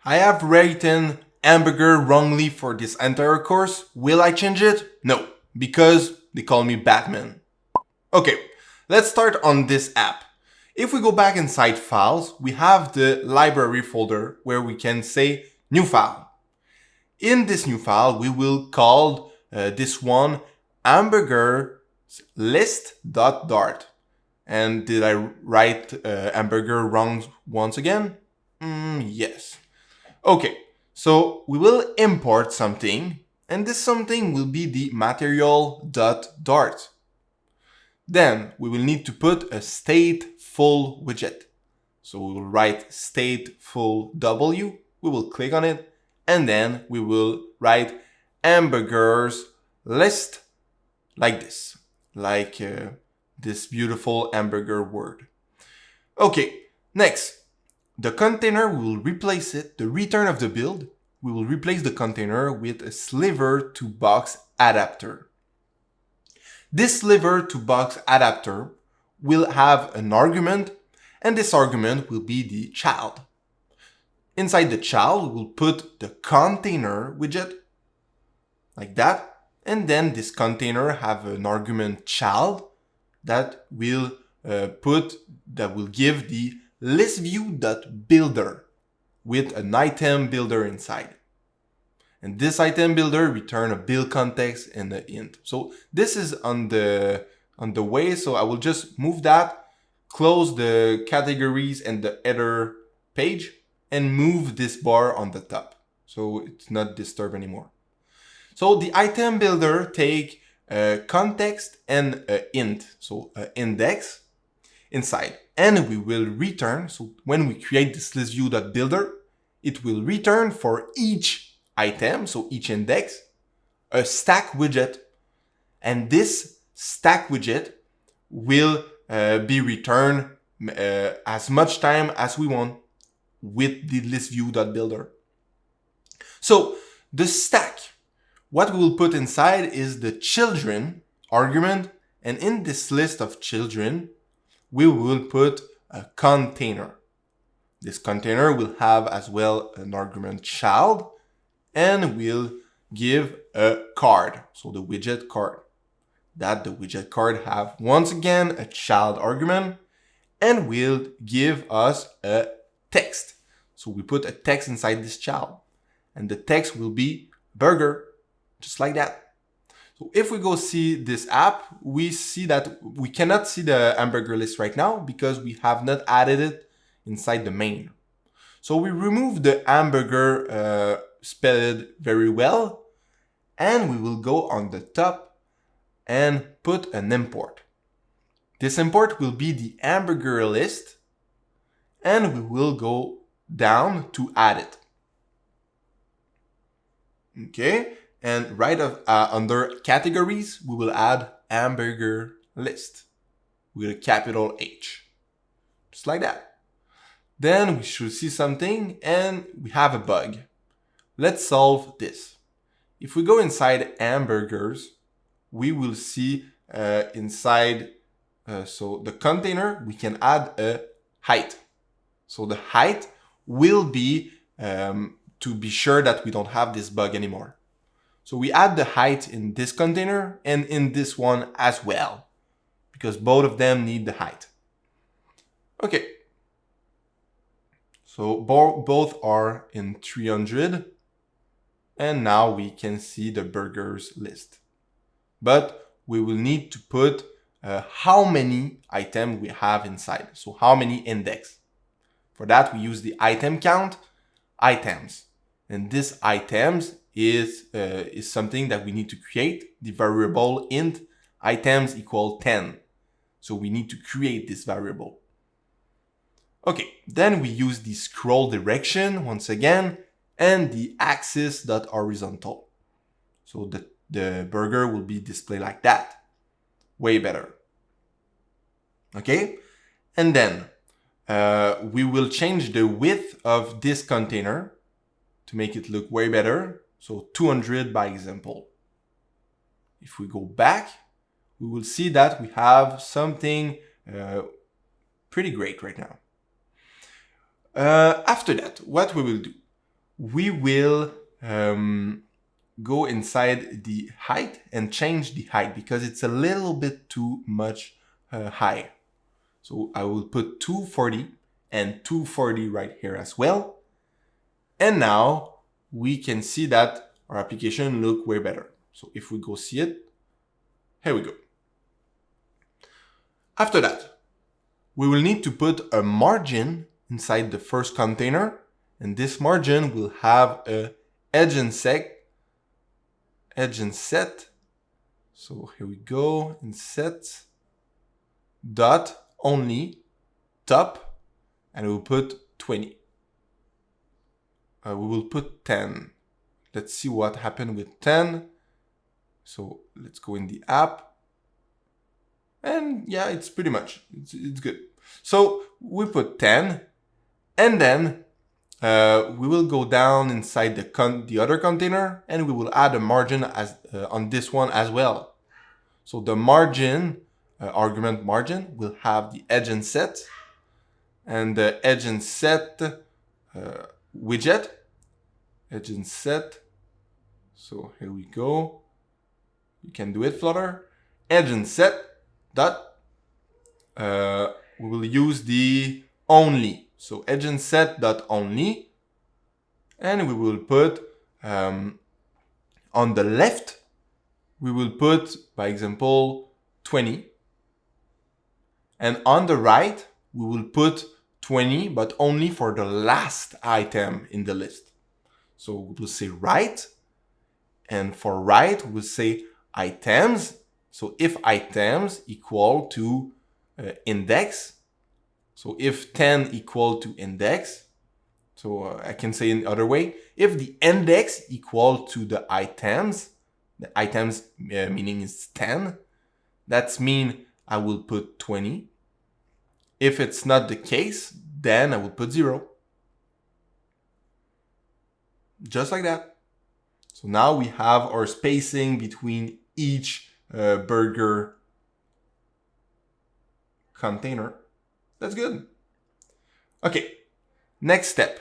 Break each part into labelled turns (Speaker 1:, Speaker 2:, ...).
Speaker 1: I have written hamburger wrongly for this entire course. Will I change it? No, because they call me Batman. Okay, let's start on this app. If we go back inside files, we have the library folder where we can say new file. In this new file, we will call this one hamburger list.dart. And did I write hamburger wrong once again? Yes. Okay, so we will import something, and this something will be the material.dart. Then we will need to put a stateful widget. So we will write stateful W, we will click on it, and then we will write hamburgers list like this, like this beautiful hamburger word. Okay, next. The container, we will replace it, the return of the build, we will replace the container with a sliver to box adapter. This sliver to box adapter will have an argument, and this argument will be the child. Inside the child, we will put the container widget, like that, and then this container have an argument child that will give the listView.builder with an item builder inside. And this item builder return a build context and an int. So this is on the way, so I will just move that, close the categories and the header page, and move this bar on the top, so it's not disturbed anymore. So the item builder take a context and an int, so an index inside. And we will return, so when we create this listView.builder, it will return for each item, so each index, a stack widget. And this stack widget will be returned as much time as we want with the listView.builder. So the stack, what we will put inside is the children argument, and in this list of children, we will put a container. This container will have as well an argument child, and will give a card, so the widget card. That the widget card have once again a child argument, and will give us a text. So we put a text inside this child, and the text will be burger, just like that. So if we go see this app, we see that we cannot see the hamburger list right now because we have not added it inside the main. So we remove the hamburger spelled very well, and we will go on the top and put an import. This import will be the hamburger list, and we will go down to add it. Okay. And right under categories, we will add hamburger list with a capital H, just like that. Then we should see something, and we have a bug. Let's solve this. If we go inside hamburgers, we will see inside, so the container, we can add a height. So the height will be to be sure that we don't have this bug anymore. So we add the height in this container and in this one as well, because both of them need the height. Okay. So both are in 300. And now we can see the burgers list. But we will need to put how many items we have inside. So how many index. For that, we use the item count, items. And this items is something that we need to create. The variable int items equal 10. So we need to create this variable. Okay, then we use the scroll direction once again, and the axis.horizontal. So the burger will be displayed like that. Way better. Okay, and then we will change the width of this container to make it look way better. So 200 by example. If we go back, we will see that we have something pretty great right now. After that, what we will do? we will go inside the height and change the height because it's a little bit too much high. So I will put 240 and 240 right here as well. And now we can see that our application look way better. So if we go see it, here we go. After that, we will need to put a margin inside the first container, and this margin will have a edge and set. So here we go, in set dot only top, and we'll put 20. We will put 10. Let's see what happened with 10. So let's go in the app. And yeah, it's pretty much, it's good. So we put 10, and then we will go down inside the other container, and we will add a margin as on this one as well. So the margin, argument margin, will have the edge and set, and the edge and set widget, edge and set. So here we go. You can do it, Flutter. Edge and set dot. We will use the only. So edge and set dot only, and we will put on the left. We will put, by example, 20, and on the right we will put 20, but only for the last item in the list. So we will say right, and for right we will say items. So if items equal to index, so if 10 equal to index, so I can say in the other way, if the index equal to the items meaning is 10, that's mean I will put 20. If it's not the case, then I will put 0. Just like that. So now we have our spacing between each burger container. That's good. Okay, next step.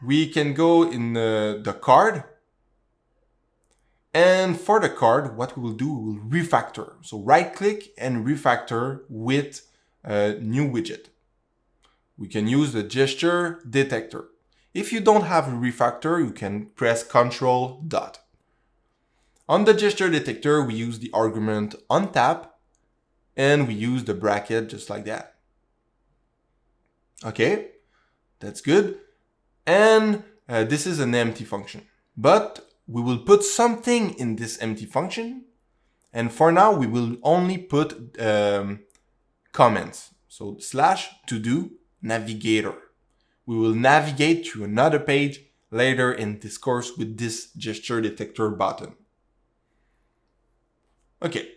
Speaker 1: We can go in the card. And for the card, what we will do, we will refactor. So right click and refactor with a new widget. We can use the gesture detector. If you don't have a refactor, you can press Ctrl dot. On the gesture detector, we use the argument onTap, and we use the bracket just like that. Okay, that's good. And this is an empty function, but we will put something in this empty function. And for now, we will only put comments. So /to-do navigator. We will navigate to another page later in this course with this gesture detector button. Okay.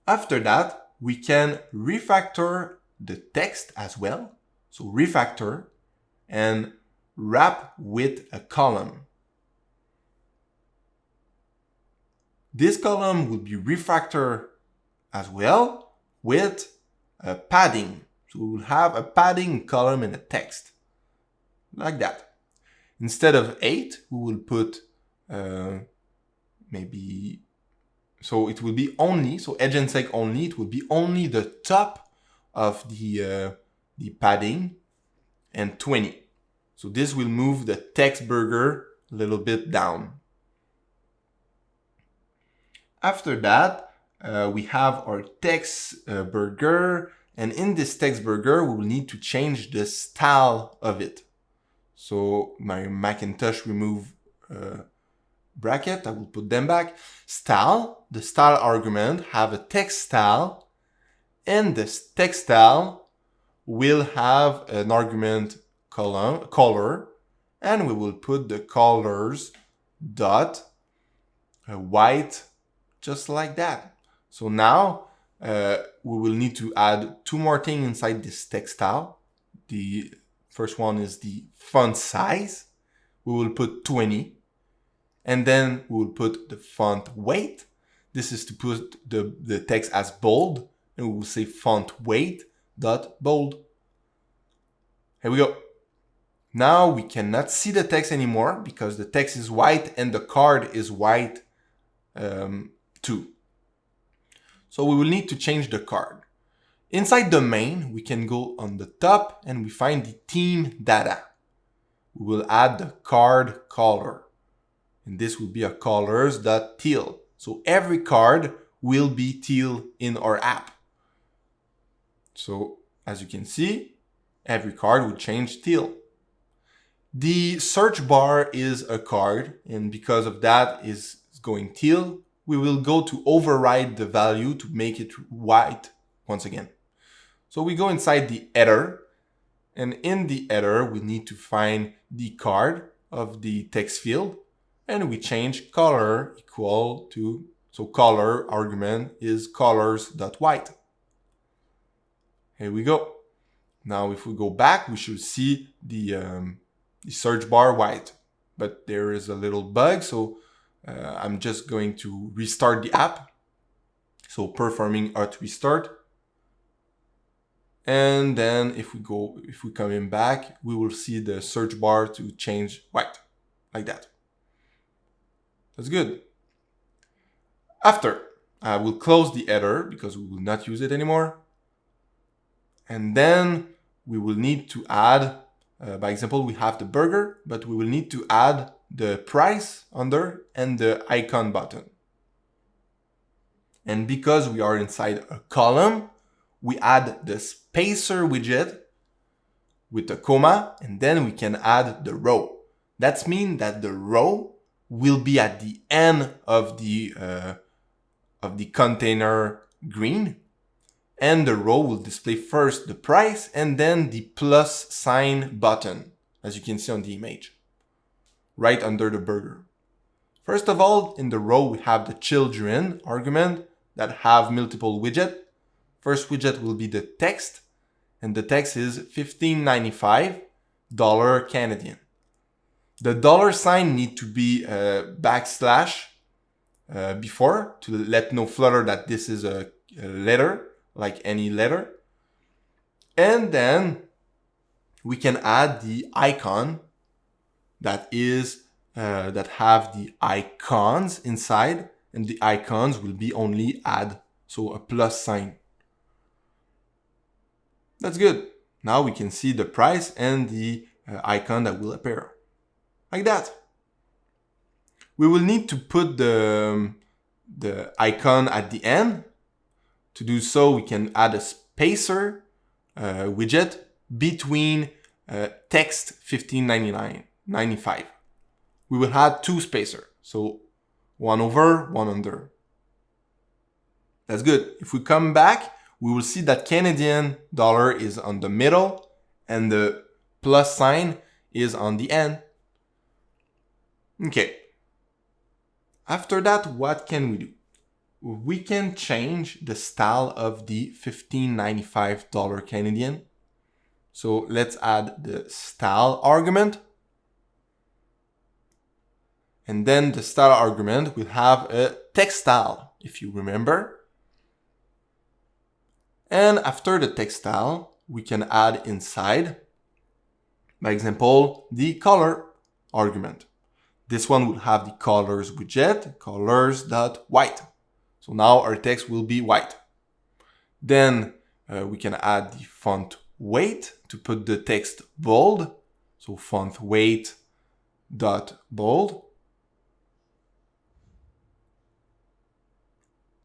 Speaker 1: After that, we can refactor the text as well. So refactor and wrap with a column. This column will be refactored as well with a padding. So we will have a padding column in the text, like that. Instead of 8, we will put maybe, so it will be only, so edge and seg only, it will be only the top of the padding, and 20. So this will move the text burger a little bit down. After that, we have our text burger, and in this text burger, we will need to change the style of it. So my Macintosh remove bracket, I will put them back. Style, the style argument have a text style, and this text style will have an argument color, and we will put the colors dot white, just like that. So now we will need to add 2 more things inside this text style. The first one is the font size. We will put 20, and then we will put the font weight. This is to put the text as bold, and we will say font weight dot bold. Here we go. Now we cannot see the text anymore because the text is white and the card is white too. So we will need to change the card. Inside the main, we can go on the top and we find the theme data. We will add the card color. And this will be a colors.teal. So every card will be teal in our app. So as you can see, every card will change teal. The search bar is a card, and because of that is going teal, we will go to override the value to make it white once again. So we go inside the header, and in the header we need to find the card of the text field, and we change color equal to, so color argument is colors.white. Here we go. Now if we go back, we should see the search bar white, but there is a little bug, so I'm just going to restart the app. So performing auth restart. And then if we come in back, we will see the search bar to change white, like that. That's good. After, I will close the header because we will not use it anymore. And then we will need to add, by example, we have the burger, but we will need to add the price under and the icon button. And because we are inside a column, we add the spacer widget with a comma, and then we can add the row. That means that the row will be at the end of the container green, and the row will display first the price and then the plus sign button, as you can see on the image, right under the burger. First of all, in the row, we have the children argument that have multiple widgets. First widget will be the text, and the text is $15.95 Canadian. The dollar sign need to be backslash before to let know Flutter that this is a letter, like any letter. And then we can add the icon that is that have the icons inside, and the icons will be only add, so a plus sign. That's good. Now we can see the price and the icon that will appear. Like that. We will need to put the icon at the end. To do so, we can add a spacer widget between text $15.95. We will add two spacer, so one over, one under. That's good. If we come back, we will see that Canadian dollar is on the middle and the plus sign is on the end. Okay. After that, what can we do? We can change the style of the $15.95 Canadian. So let's add the style argument. And then the style argument will have a text style, if you remember. And after the text style, we can add inside, by example, the color argument. This one will have the colors widget, colors.white. So now our text will be white. Then we can add the font weight to put the text bold. So font weight dot bold.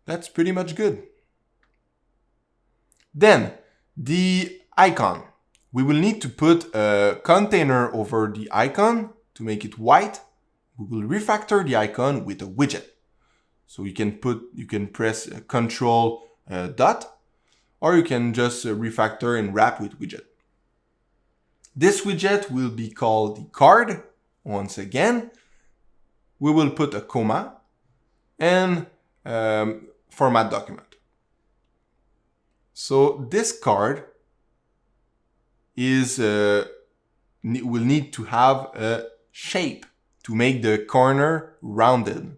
Speaker 1: That's pretty much good. Then the icon. We will need to put a container over the icon to make it white. We will refactor the icon with a widget. So you can press Control dot, or you can just refactor and wrap with widget. This widget will be called the card. Once again, we will put a comma and format document. So this card is will need to have a shape to make the corner rounded.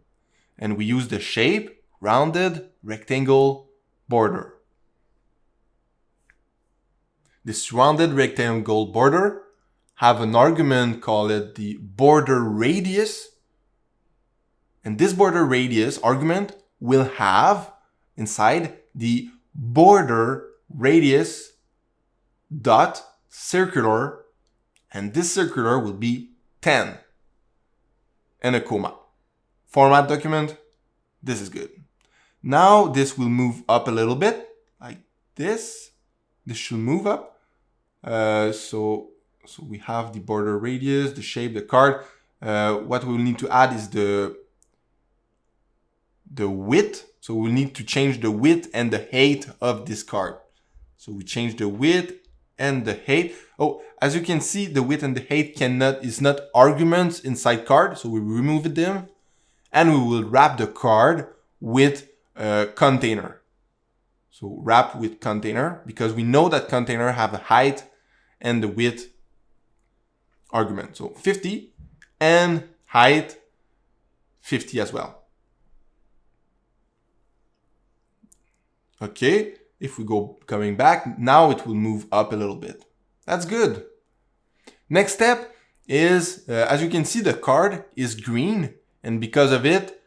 Speaker 1: And we use the shape, rounded, rectangle, border. this rounded rectangle border have an argument called the border radius. And this border radius argument will have inside the border radius dot circular, and this circular will be 10 and a comma. Format document, this is good. Now this will move up a little bit like this. This should move up. So we have the border radius, the shape, the card. What we'll need to add is the width. So we'll need to change the width and the height of this card. So we change the width and the height. Oh, as you can see, the width and the height is not arguments inside card. So we remove them and we will wrap the card with a container. So wrap with container, because we know that container have a height and the width argument. So 50 and height 50 as well. Okay, if we go coming back, now it will move up a little bit. That's good. Next step is, as you can see, the card is green, and because of it,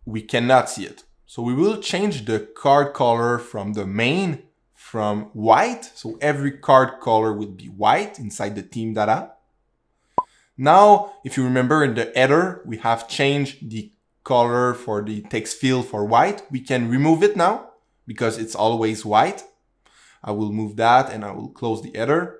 Speaker 1: we cannot see it. So we will change the card color from the main from white. So every card color will be white inside the team data. Now, if you remember in the header, we have changed the color for the text field for white. We can remove it now because it's always white. I will move that and I will close the header.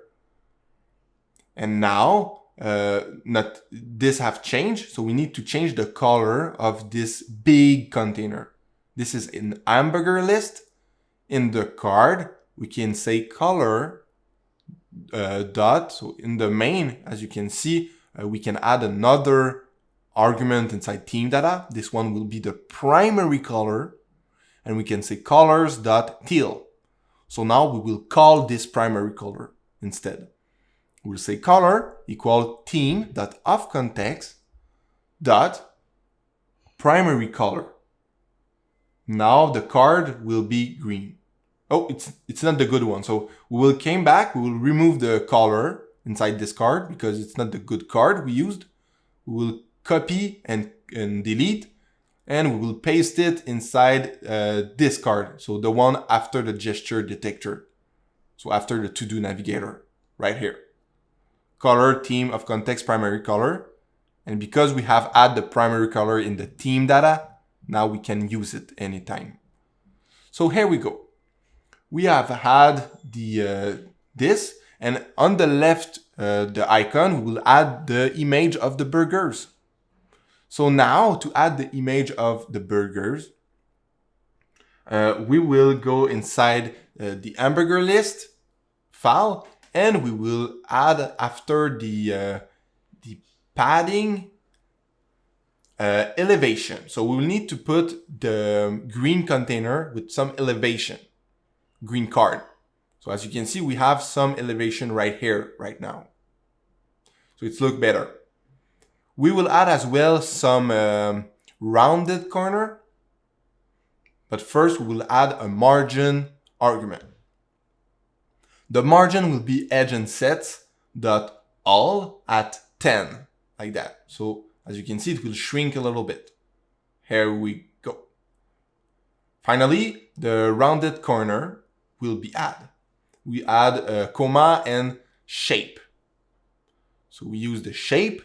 Speaker 1: And now, this have changed. So we need to change the color of this big container. This is an hamburger list. In the card, we can say color dot. So in the main, as you can see, we can add another argument inside team data. This one will be the primary color, and we can say colors dot teal. So now we will call this primary color instead. We'll say color equal team dot of context dot primary color. Now the card will be green. Oh, it's not the good one. So we will came back, we will remove the color inside this card because it's not the good card we used. We will copy and delete, and we will paste it inside this card. So the one after the gesture detector. So after the to-do navigator, right here. Color, team of context, primary color. And because we have added the primary color in the team data, now we can use it anytime. So here we go. We have had this, and on the left, the icon, we will add the image of the burgers. So now to add the image of the burgers, we will go inside the hamburger list file, and we will add after the padding elevation. So we will need to put the green container with some elevation, green card. So as you can see, we have some elevation right here, right now. So it's look better. We will add as well some rounded corner. But first, we will add a margin argument. The margin will be edge and sets dot all at 10, like that. So as you can see, it will shrink a little bit. Here we go. Finally, the rounded corner will be added. We add a comma and shape. So we use the shape.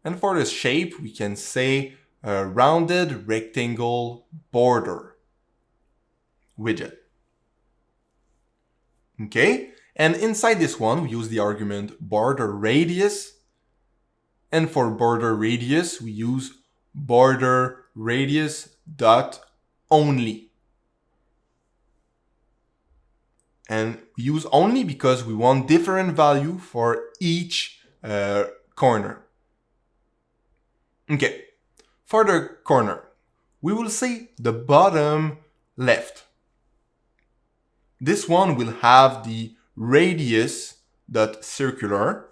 Speaker 1: And for the shape, we can say a rounded rectangle border widget. Okay. And inside this one, we use the argument border radius. And for border radius, we use border radius dot only. And we use only because we want different value for each corner. Okay, for the corner, we will say the bottom left. This one will have the radius dot circular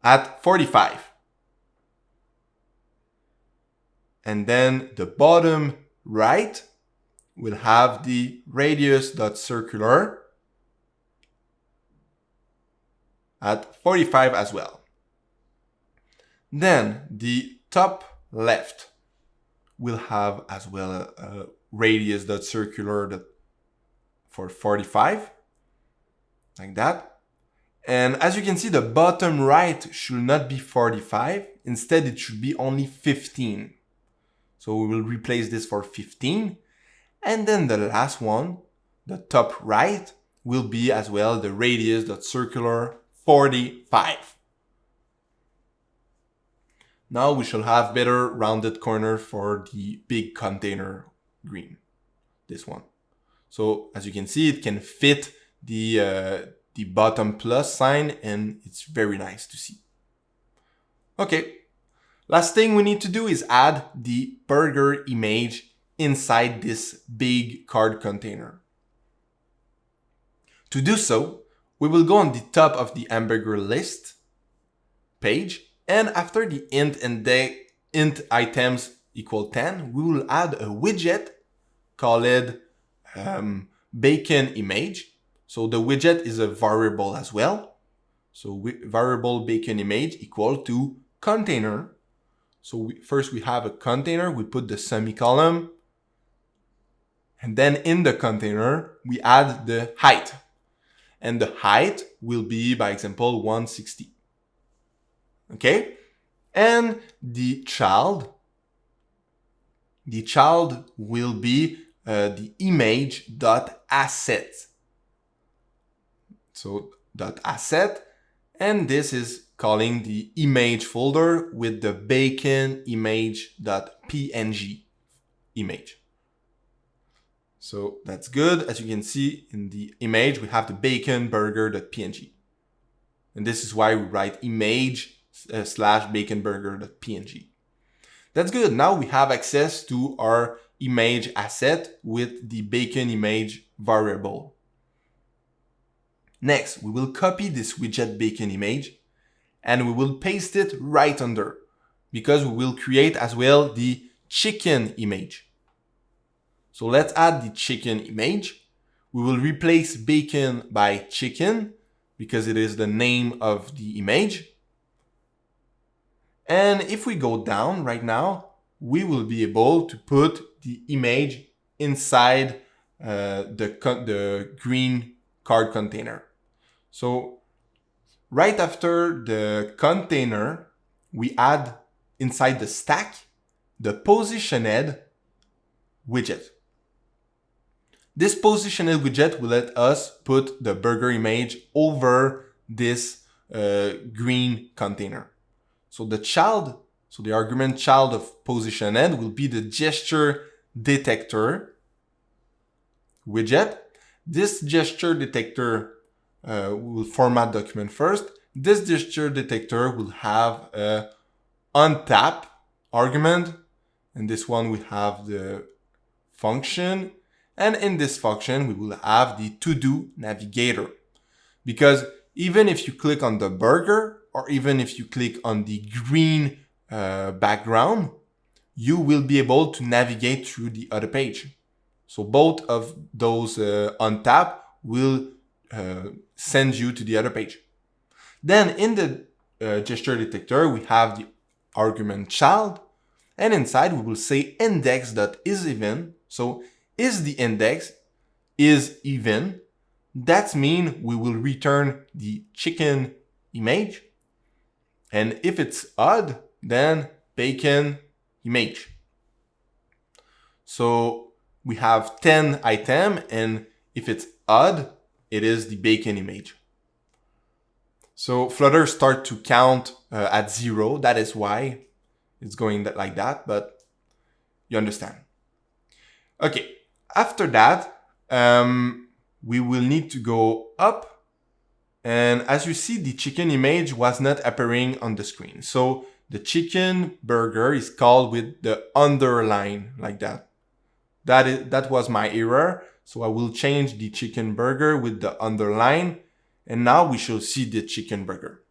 Speaker 1: at 45. And then the bottom right will have the radius dot circular at 45 as well. Then the top left will have as well a radius.circular for 45, like that. And as you can see, the bottom right should not be 45. Instead, it should be only 15. So we will replace this for 15. And then the last one, the top right, will be as well the radius.circular 45. Now we shall have better rounded corner for the big container green, this one. So as you can see, it can fit the bottom plus sign, and it's very nice to see. Okay, last thing we need to do is add the burger image inside this big card container. To do so, we will go on the top of the hamburger list page, and after the int items equal 10, we will add a widget called bacon image. So the widget is a variable as well. So variable bacon image equal to container. So first we have a container, we put the semicolon, and then in the container, we add the height. And the height will be, by example, 160. Okay? And the child will be the image.asset. So .asset, and this is calling the image folder with the bacon image.png image. So that's good. As you can see in the image, we have the bacon burger.png. And this is why we write image / bacon burger.png. That's good. Now we have access to our image asset with the bacon image variable. Next, we will copy this widget bacon image and we will paste it right under, because we will create as well the chicken image. So let's add the chicken image. We will replace bacon by chicken because it is the name of the image. And if we go down right now, we will be able to put the image inside the green card container. So right after the container, we add inside the stack the positioned widget. This positioned widget will let us put the burger image over this green container. So the argument child of positioned will be the gesture detector widget. This gesture detector will format document first. This gesture detector will have a untap argument, and this one will have the function. And in this function, we will have the to-do navigator. Because even if you click on the burger, or even if you click on the green background, you will be able to navigate through the other page. So both of those untap will send you to the other page. Then in the gesture detector, we have the argument child, and inside we will say index.isEven. So is the index is even, that means we will return the chicken image. And if it's odd, then bacon image. So we have 10 items, and if it's odd, it is the bacon image. So Flutter start to count at 0. That is why it's going like that, but you understand. Okay, after that, we will need to go up. And as you see, the chicken image was not appearing on the screen. So the chicken burger is called with the underline like that. That was my error. So I will change the chicken burger with the underline. And now we shall see the chicken burger.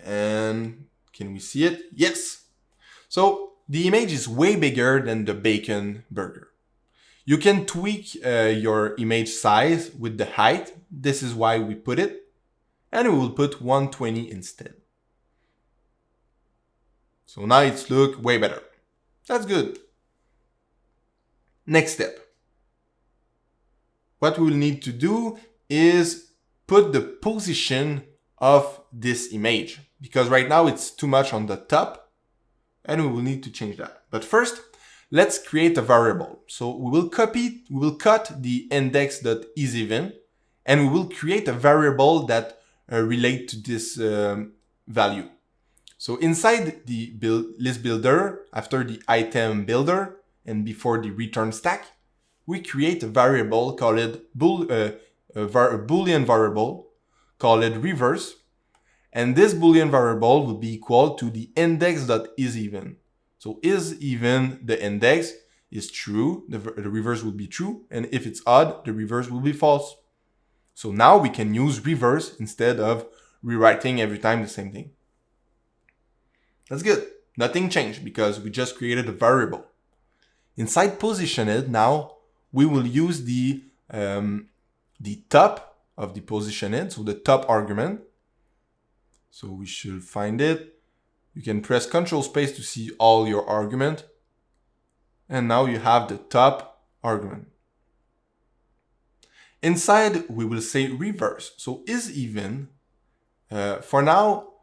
Speaker 1: And can we see it? Yes. So the image is way bigger than the bacon burger. You can tweak your image size with the height. This is why we put it. and we will put 120 instead. So now it's look way better. That's good. Next step. What we will need to do is put the position of this image, because right now it's too much on the top and we will need to change that. But first, let's create a variable. So we will cut the index.isEven and we will create a variable that relate to this value. So inside the list builder, after the item builder and before the return stack, we create a variable called a Boolean variable called reverse. And this Boolean variable will be equal to the index.isEven. So isEven, the index, is true, the reverse will be true. And if it's odd, the reverse will be false. So now we can use reverse instead of rewriting every time the same thing. That's good. Nothing changed because we just created a variable. Inside positioned, now we will use the top of the positioned, so the top argument. So we should find it. You can press Control Space to see all your argument. And now you have the top argument. Inside, we will say reverse. So isEven, for now,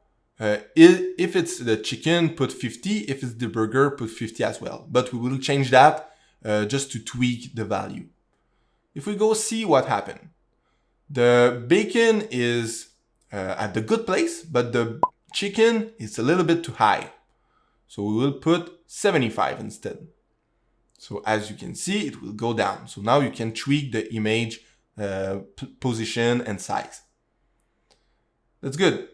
Speaker 1: if it's the chicken, put 50. If it's the burger, put 50 as well. But we will change that just to tweak the value. If we go see what happened, the bacon is at the good place, but the chicken is a little bit too high. So we will put 75 instead. So as you can see, it will go down. So now you can tweak the image position and size. That's good.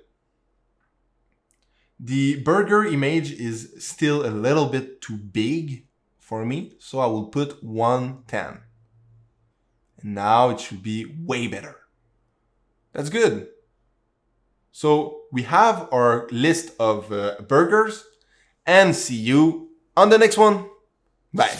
Speaker 1: The burger image is still a little bit too big for me, so I will put 110. And now it should be way better. That's good. So we have our list of burgers, and see you on the next one. Bye.